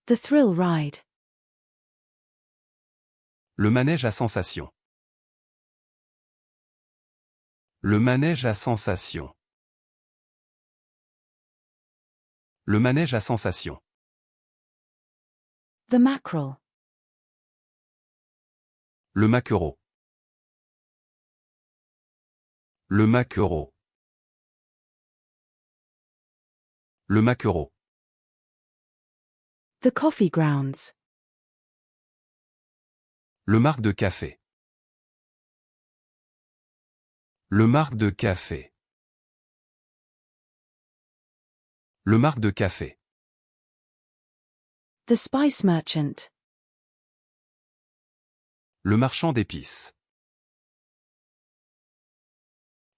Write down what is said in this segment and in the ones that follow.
The thrill ride. Le manège à sensation. Le manège à sensation. Le manège à sensation. The mackerel. Le maquereau. Le maquereau. Le maquereau. The coffee grounds. Le marc de café. Le marc de café. Le marc de café. The spice merchant. Le marchand d'épices.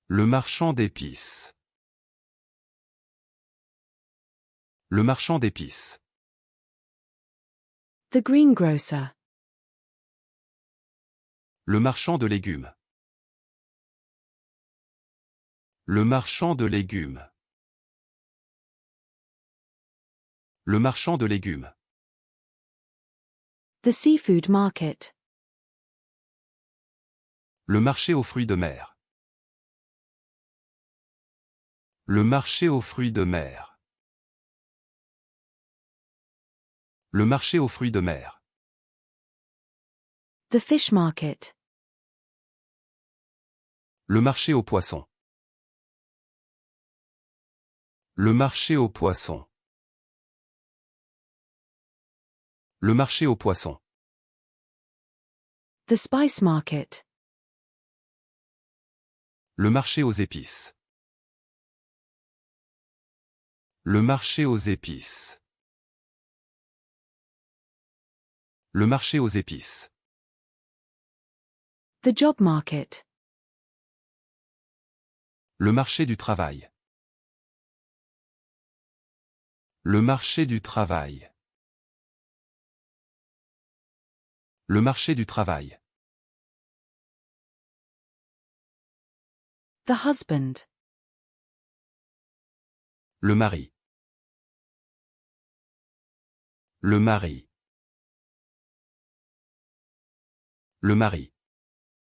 Le marchand d'épices. Le marchand d'épices. The greengrocer. Le marchand de légumes. Le marchand de légumes. Le marchand de légumes. The seafood market. Le marché aux fruits de mer. Le marché aux fruits de mer. Le marché aux fruits de mer. The fish market. Le marché aux poissons. Le marché aux poissons. Le marché aux poissons. The spice market. Le marché aux épices. Le marché aux épices. Le marché aux épices. The job market. Le marché du travail. Le marché du travail. Le marché du travail. The husband. Le mari. Le mari. Le mari.